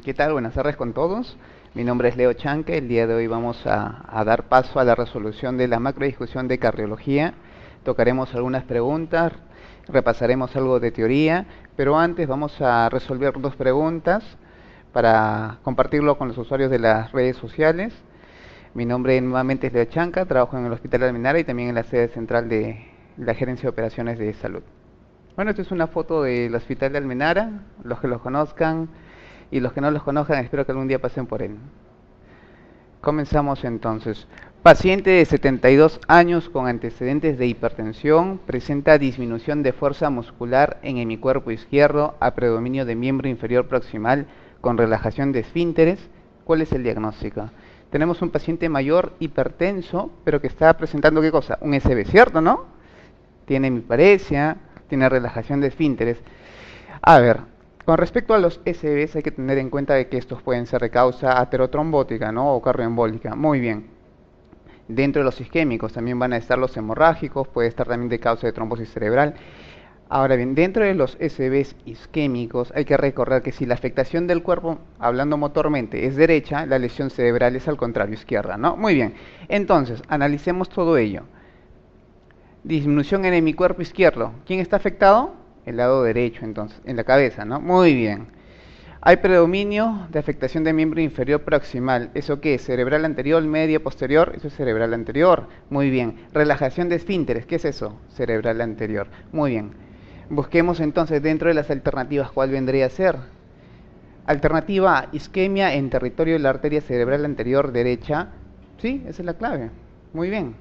¿Qué tal? Buenas tardes con todos. Mi nombre es Leo Chanque. El día de hoy vamos a dar paso a la resolución de la macrodiscusión de cardiología. Tocaremos algunas preguntas, repasaremos algo de teoría, pero antes vamos a resolver dos preguntas para compartirlo con los usuarios de las redes sociales. Mi nombre nuevamente es Leo Chanca, trabajo en el Hospital Almenara y también en la sede central de la Gerencia de Operaciones de Salud. Bueno, esta es una foto del Hospital de Almenara. Los que los conozcan y los que no los conozcan, espero que algún día pasen por él. Comenzamos entonces. Paciente de 72 años con antecedentes de hipertensión, presenta disminución de fuerza muscular en hemicuerpo izquierdo a predominio de miembro inferior proximal con relajación de esfínteres. ¿Cuál es el diagnóstico? Tenemos un paciente mayor hipertenso, pero que está presentando ¿qué cosa? Un SB, ¿cierto, no? Tiene hemiparesia, tiene relajación de esfínteres. A ver, con respecto a los SBs hay que tener en cuenta de que estos pueden ser de causa aterotrombótica, ¿no? O cardioembólica. Muy bien. Dentro de los isquémicos también van a estar los hemorrágicos, puede estar también de causa de trombosis cerebral. Ahora bien, dentro de los SBs isquémicos hay que recordar que si la afectación del cuerpo, hablando motormente, es derecha, la lesión cerebral es al contrario, izquierda, ¿no? Muy bien. Entonces, analicemos todo ello. Disminución en mi cuerpo izquierdo. ¿Quién está afectado? El lado derecho, entonces, en la cabeza, ¿no? Muy bien. Hay predominio de afectación de miembro inferior proximal. ¿Eso qué es? ¿Cerebral anterior, medio, posterior? Eso es cerebral anterior. Muy bien. Relajación de esfínteres. ¿Qué es eso? Cerebral anterior. Muy bien. Busquemos entonces dentro de las alternativas cuál vendría a ser. Alternativa A, isquemia en territorio de la arteria cerebral anterior derecha. Sí, esa es la clave. Muy bien.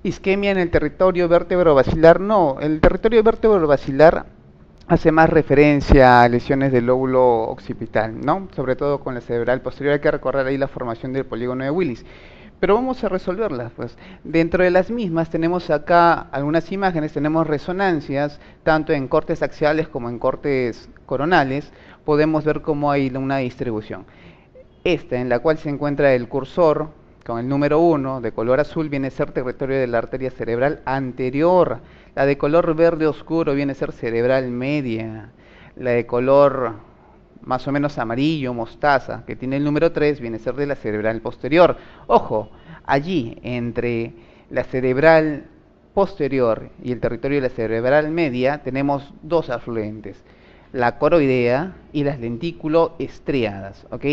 Isquemia en el territorio vértebro-basilar, no, el territorio vértebro-basilar hace más referencia a lesiones del lóbulo occipital, ¿no? Sobre todo con la cerebral posterior, hay que recordar ahí la formación del polígono de Willis. Pero vamos a resolverlas, pues. Dentro de las mismas tenemos acá algunas imágenes, tenemos resonancias, tanto en cortes axiales como en cortes coronales, podemos ver cómo hay una distribución. Esta, en la cual se encuentra el cursor, con el número 1 de color azul viene a ser territorio de la arteria cerebral anterior. La de color verde oscuro viene a ser cerebral media. La de color más o menos amarillo, mostaza, que tiene el número 3, viene a ser de la cerebral posterior. Ojo, allí entre la cerebral posterior y el territorio de la cerebral media tenemos dos afluentes, la coroidea y las lentículo estriadas, ¿ok?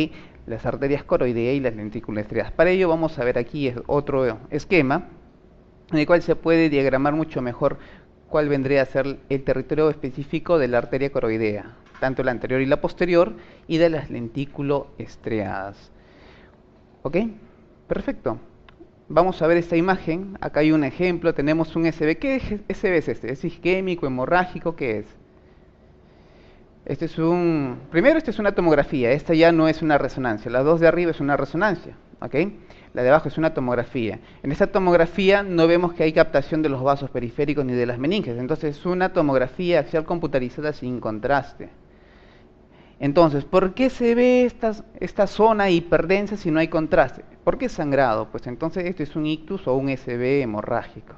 Las arterias coroidea y las lentículas estriadas. Para ello vamos a ver aquí otro esquema en el cual se puede diagramar mucho mejor cuál vendría a ser el territorio específico de la arteria coroidea, tanto la anterior y la posterior, y de las lentículo estriadas. ¿Ok? Perfecto. Vamos a ver esta imagen. Acá hay un ejemplo, tenemos un SB. ¿Qué SB es este? ¿Es isquémico, hemorrágico? ¿Qué es? Primero, esta es una tomografía, esta ya no es una resonancia, la dos de arriba es una resonancia, ¿ok? La de abajo es una tomografía. En esta tomografía no vemos que hay captación de los vasos periféricos ni de las meninges, entonces es una tomografía axial computarizada sin contraste. Entonces, ¿por qué se ve esta zona hiperdensa si no hay contraste? ¿Por qué sangrado? Pues entonces esto es un ictus o un SB hemorrágico.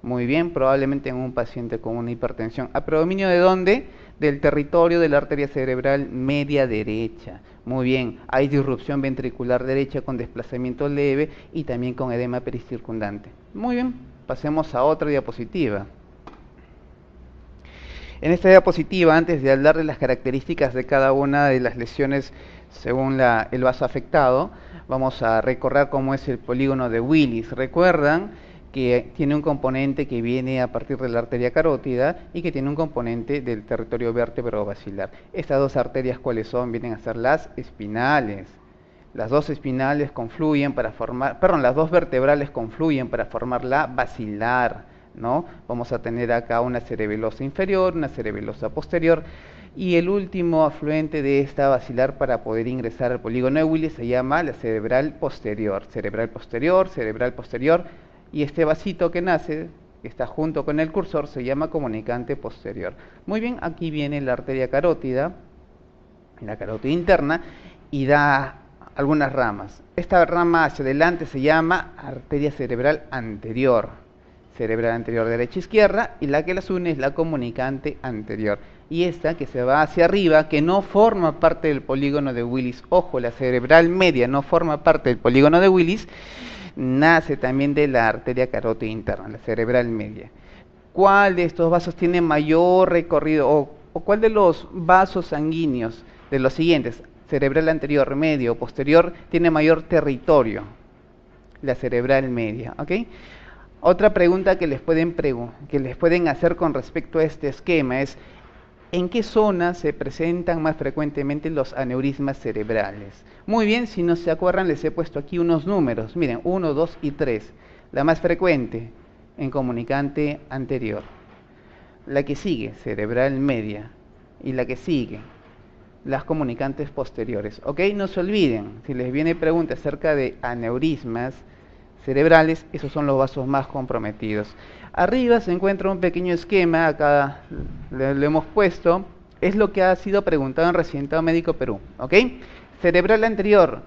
Muy bien, probablemente en un paciente con una hipertensión. ¿A predominio de dónde? Del territorio de la arteria cerebral media derecha. Muy bien, hay disrupción ventricular derecha con desplazamiento leve y también con edema pericircundante. Muy bien, pasemos a otra diapositiva. En esta diapositiva, antes de hablar de las características de cada una de las lesiones según el vaso afectado, vamos a recordar cómo es el polígono de Willis. ¿Recuerdan? Que tiene un componente que viene a partir de la arteria carótida y que tiene un componente del territorio vértebro-basilar. Estas dos arterias, ¿cuáles son? Vienen a ser las espinales. Las dos espinales confluyen para formar, perdón, las dos vertebrales confluyen para formar la basilar, ¿no? Vamos a tener acá una cerebelosa inferior, una cerebelosa posterior, y el último afluente de esta basilar para poder ingresar al polígono de Willis se llama la cerebral posterior. Cerebral posterior, cerebral posterior. Y este vasito que nace, que está junto con el cursor, se llama comunicante posterior. Muy bien, aquí viene la arteria carótida, la carótida interna, y da algunas ramas. Esta rama hacia adelante se llama arteria cerebral anterior. cerebral anterior derecha-izquierda, y la que las une es la comunicante anterior. Y esta que se va hacia arriba, que no forma parte del polígono de Willis, ojo, la cerebral media no forma parte del polígono de Willis, nace también de la arteria carótida interna, la cerebral media. ¿Cuál de estos vasos tiene mayor recorrido, o cuál de los vasos sanguíneos de los siguientes, cerebral anterior, medio o posterior, tiene mayor territorio? La cerebral media, ¿ok? Otra pregunta que les pueden hacer con respecto a este esquema es: ¿en qué zona se presentan más frecuentemente los aneurismas cerebrales? Muy bien, si no se acuerdan, les he puesto aquí unos números. Miren, 1, 2 y 3. La más frecuente, en comunicante anterior. La que sigue, cerebral media. Y la que sigue, las comunicantes posteriores. ¿Ok? No se olviden, si les viene pregunta acerca de aneurismas cerebrales, esos son los vasos más comprometidos. Arriba se encuentra un pequeño esquema, acá lo hemos puesto, es lo que ha sido preguntado en Residentado Médico Perú, ¿ok? Cerebral anterior,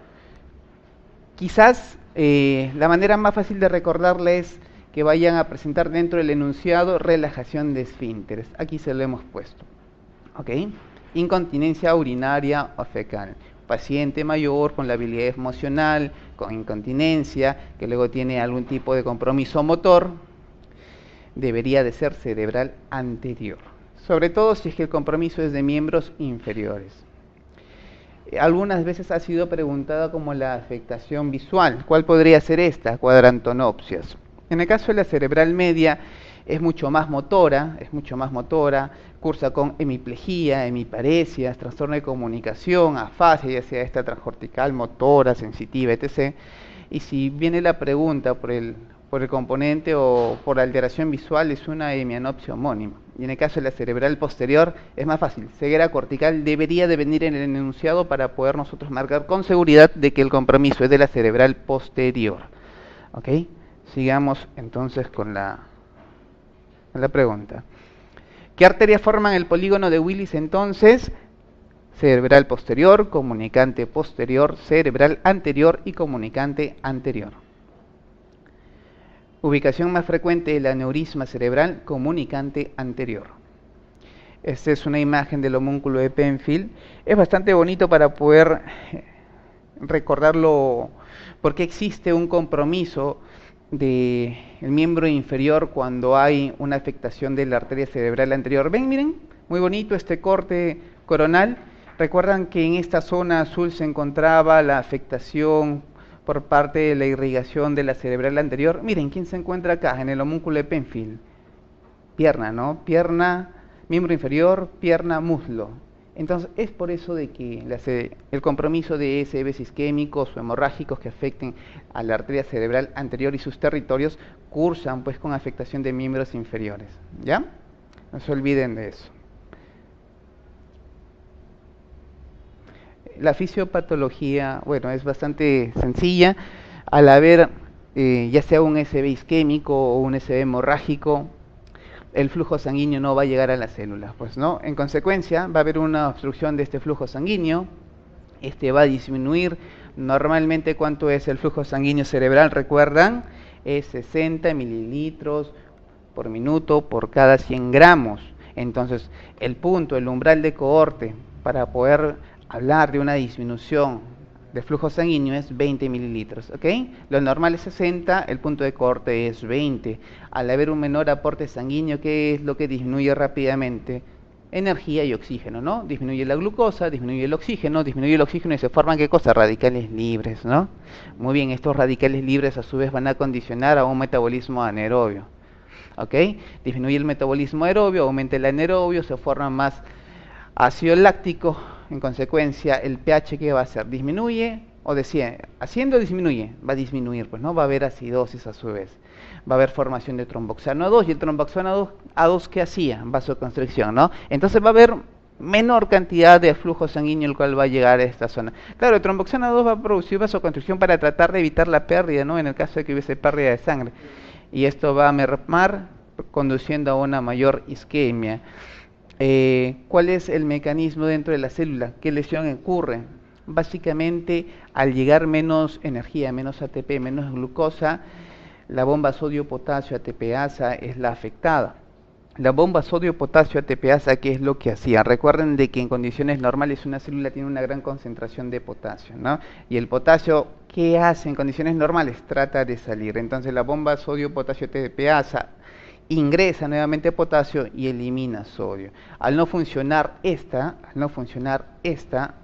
quizás la manera más fácil de recordarle es que vayan a presentar dentro del enunciado relajación de esfínteres, aquí se lo hemos puesto, ¿ok? Incontinencia urinaria o fecal. Paciente mayor con labilidad emocional, con incontinencia, que luego tiene algún tipo de compromiso motor, debería de ser cerebral anterior, sobre todo si es que el compromiso es de miembros inferiores. Algunas veces ha sido preguntada como la afectación visual. ¿Cuál podría ser esta? Cuadrantonopsias. En el caso de la cerebral media es mucho más motora, cursa con hemiplegia, hemiparesias, trastorno de comunicación, afasia, ya sea esta transcortical, motora, sensitiva, etc. Y si viene la pregunta por el componente o por alteración visual, es una hemianopsia homónima. Y en el caso de la cerebral posterior es más fácil, ceguera cortical debería de venir en el enunciado para poder nosotros marcar con seguridad de que el compromiso es de la cerebral posterior. ¿Ok? Sigamos entonces con la pregunta. ¿Qué arterias forman el polígono de Willis entonces? Cerebral posterior, comunicante posterior, cerebral anterior y comunicante anterior. Ubicación más frecuente del aneurisma cerebral, comunicante anterior. Esta es una imagen del homúnculo de Penfield. Es bastante bonito para poder recordarlo, porque existe un compromiso del miembro inferior cuando hay una afectación de la arteria cerebral anterior. ¿Ven? Miren, muy bonito este corte coronal. Recuerdan que en esta zona azul se encontraba la afectación por parte de la irrigación de la cerebral anterior. Miren, ¿quién se encuentra acá en el homúnculo de Penfield? Pierna, ¿no? Pierna, miembro inferior, pierna, muslo. Entonces, es por eso de que el compromiso de ESBs isquémicos o hemorrágicos que afecten a la arteria cerebral anterior y sus territorios cursan pues con afectación de miembros inferiores, ¿ya? No se olviden de eso. La fisiopatología, bueno, es bastante sencilla. Al haber ya sea un ESB isquémico o un ESB hemorrágico, el flujo sanguíneo no va a llegar a las células, pues no. En consecuencia, va a haber una obstrucción de este flujo sanguíneo. Este va a disminuir. Normalmente, ¿cuánto es el flujo sanguíneo cerebral? ¿Recuerdan? Es 60 mililitros por minuto por cada 100 gramos. Entonces, el umbral de cohorte para poder hablar de una disminución de flujo sanguíneo es 20 mililitros, ¿ok? Lo normal es 60, el punto de corte es 20. Al haber un menor aporte sanguíneo, ¿qué es lo que disminuye rápidamente? Energía y oxígeno, ¿no? Disminuye la glucosa, disminuye el oxígeno y se forman, ¿qué cosa? Radicales libres, ¿no? Muy bien, estos radicales libres a su vez van a condicionar a un metabolismo anaerobio, ¿ok? Disminuye el metabolismo aerobio, aumenta el anaerobio, se forma más ácido láctico. En consecuencia, el pH, ¿qué va a hacer? ¿Disminuye o desciende? Haciendo disminuye, va a disminuir, pues no va a haber acidosis a su vez. Va a haber formación de tromboxano A2, y el tromboxano A2, ¿qué hacía? Vasoconstricción, ¿no? Entonces va a haber menor cantidad de flujo sanguíneo el cual va a llegar a esta zona. Claro, el tromboxano A2 va a producir vasoconstricción para tratar de evitar la pérdida, ¿no? En el caso de que hubiese pérdida de sangre. Y esto va a mermar, conduciendo a una mayor isquemia. ¿Cuál es el mecanismo dentro de la célula? ¿Qué lesión ocurre? Básicamente, al llegar menos energía, menos ATP, menos glucosa, la bomba sodio-potasio ATPasa es la afectada. La bomba sodio-potasio ATPasa, ¿qué es lo que hacía? Recuerden de que en condiciones normales una célula tiene una gran concentración de potasio, ¿no? Y el potasio, ¿qué hace en condiciones normales? Trata de salir. Entonces la bomba sodio-potasio ATPasa ingresa nuevamente potasio y elimina sodio. Al no funcionar esta,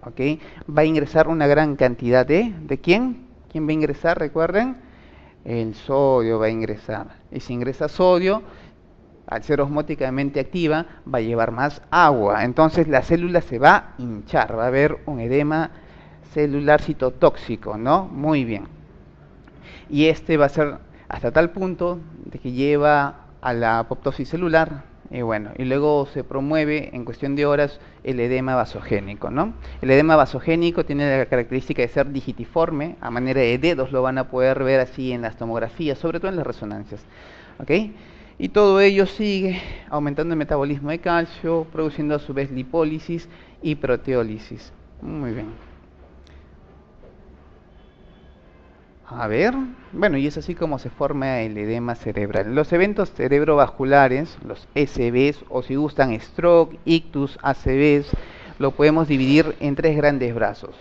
¿ok? Va a ingresar una gran cantidad ¿de quién? ¿Quién va a ingresar? Recuerden, el sodio va a ingresar. Y si ingresa sodio, al ser osmóticamente activa, va a llevar más agua. Entonces la célula se va a hinchar, va a haber un edema celular citotóxico, ¿no? Muy bien. Y este va a ser hasta tal punto de que lleva a la apoptosis celular, y bueno, y luego se promueve en cuestión de horas el edema vasogénico, ¿no? El edema vasogénico tiene la característica de ser digitiforme, a manera de dedos, lo van a poder ver así en las tomografías, sobre todo en las resonancias, ¿ok? Y todo ello sigue aumentando el metabolismo de calcio, produciendo a su vez lipólisis y proteólisis. Muy bien. A ver, bueno, y es así como se forma el edema cerebral. Los eventos cerebrovasculares, los SVs, o si gustan stroke, ictus, ACVs, lo podemos dividir en tres grandes brazos.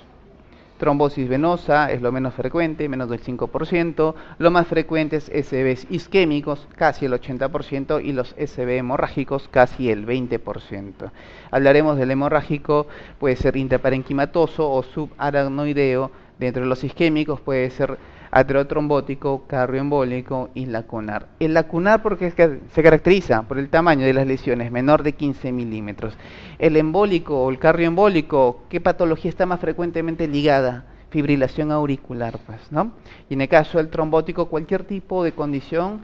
Trombosis venosa es lo menos frecuente, menos del 5%. Lo más frecuente es SVs isquémicos, casi el 80%, y los SV hemorrágicos, casi el 20%. Hablaremos del hemorrágico, puede ser intraparenquimatoso o subaracnoideo. Dentro de los isquémicos puede ser aterotrombótico, cardioembólico y lacunar. El lacunar porque es que se caracteriza por el tamaño de las lesiones, menor de 15 milímetros. El embólico o el cardioembólico, ¿qué patología está más frecuentemente ligada? Fibrilación auricular, pues, ¿no? Y en el caso del trombótico, cualquier tipo de condición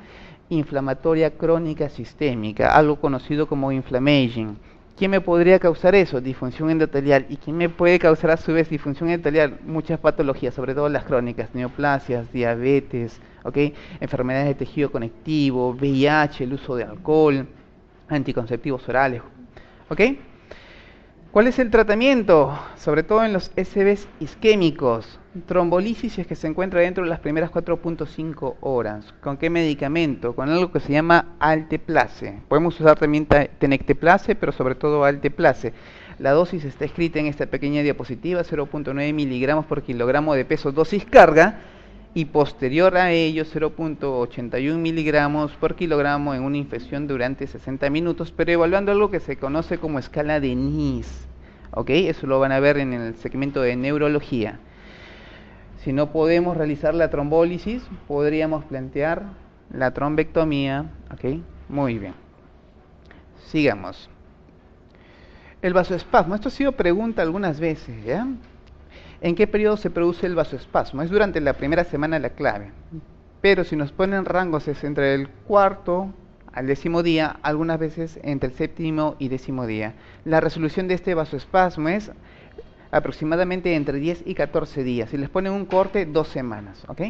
inflamatoria crónica sistémica, algo conocido como inflammation. ¿Quién me podría causar eso? Disfunción endotelial. ¿Y quién me puede causar a su vez disfunción endotelial? Muchas patologías, sobre todo las crónicas, neoplasias, diabetes, ¿okay? Enfermedades de tejido conectivo, VIH, el uso de alcohol, anticonceptivos orales, ¿ok? ¿Cuál es el tratamiento? Sobre todo en los SVs isquémicos. Trombolisis es que se encuentra dentro de las primeras 4.5 horas. ¿Con qué medicamento? Con algo que se llama alteplase. Podemos usar también tenecteplase, pero sobre todo alteplase. La dosis está escrita en esta pequeña diapositiva, 0.9 miligramos por kilogramo de peso, dosis carga, y posterior a ello 0.81 miligramos por kilogramo en una infección durante 60 minutos, pero evaluando algo que se conoce como escala de Nice. ¿Ok? Eso lo van a ver en el segmento de neurología. Si no podemos realizar la trombólisis, podríamos plantear la trombectomía. ¿Ok? Muy bien. Sigamos. El vasoespasmo. Esto ha sido pregunta algunas veces, ¿ya? ¿En qué periodo se produce el vasoespasmo? Es durante la primera semana la clave. Pero si nos ponen rangos es entre el cuarto al 10º día, algunas veces entre el 7º y 10º día. La resolución de este vasoespasmo es aproximadamente entre 10 y 14 días. Si les ponen un corte, 2 semanas. ¿Ok?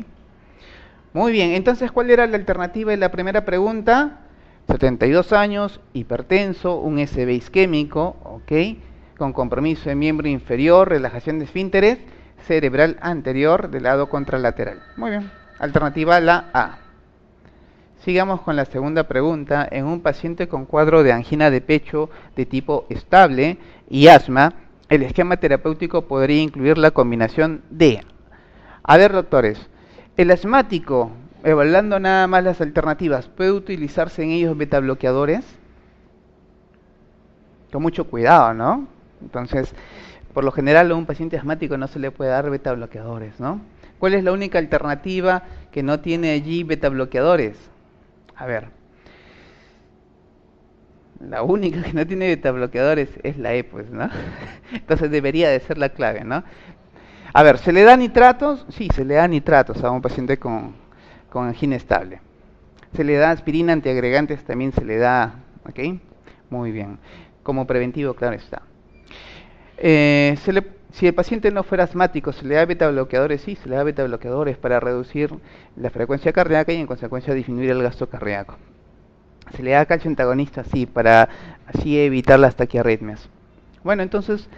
Muy bien, entonces, ¿cuál era la alternativa de la primera pregunta? 72 años, hipertenso, un SV isquémico, ¿ok? Con compromiso de miembro inferior, relajación de esfínteres, cerebral anterior del lado contralateral. Muy bien, alternativa la A. Sigamos con la segunda pregunta. En un paciente con cuadro de angina de pecho de tipo estable y asma, el esquema terapéutico podría incluir la combinación de... A ver, doctores, el asmático, evaluando nada más las alternativas, ¿puede utilizarse en ellos betabloqueadores? Con mucho cuidado, ¿no? Entonces, por lo general a un paciente asmático no se le puede dar betabloqueadores, ¿no? ¿Cuál es la única alternativa que no tiene allí betabloqueadores? A ver, la única que no tiene betabloqueadores es la E, pues, ¿no? Entonces debería de ser la clave, ¿no? A ver, ¿se le da nitratos? Sí, se le da nitratos a un paciente con angina estable. Se le da aspirina antiagregantes, también se le da, ¿ok? Muy bien. Como preventivo, claro está. Si el paciente no fuera asmático, ¿se le da betabloqueadores? Sí, se le da betabloqueadores para reducir la frecuencia cardíaca y en consecuencia disminuir el gasto cardíaco. Se le da calcio antagonista, sí, para así evitar las taquiarritmias. Bueno, entonces,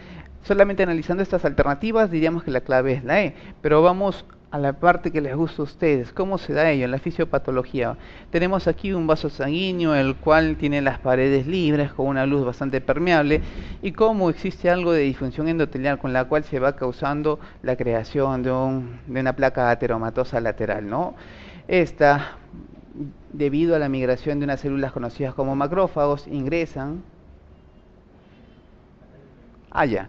solamente analizando estas alternativas, diríamos que la clave es la E, pero vamos a la parte que les gusta a ustedes. ¿Cómo se da ello en la fisiopatología? Tenemos aquí un vaso sanguíneo, el cual tiene las paredes libres con una luz bastante permeable, y cómo existe algo de disfunción endotelial con la cual se va causando la creación de una placa ateromatosa lateral, ¿no? Esta, debido a la migración de unas células conocidas como macrófagos, ingresan allá.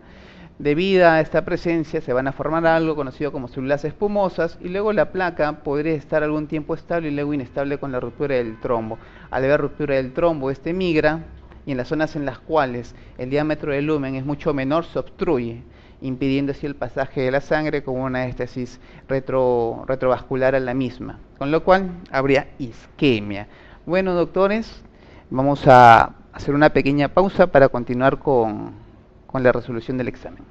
Debido a esta presencia se van a formar algo conocido como células espumosas, y luego la placa podría estar algún tiempo estable y luego inestable con la ruptura del trombo. Al haber ruptura del trombo, este migra, y en las zonas en las cuales el diámetro del lumen es mucho menor se obstruye, impidiendo así el pasaje de la sangre con una estesis retrovascular a la misma, con lo cual habría isquemia. Bueno, doctores, vamos a hacer una pequeña pausa para continuar con la resolución del examen.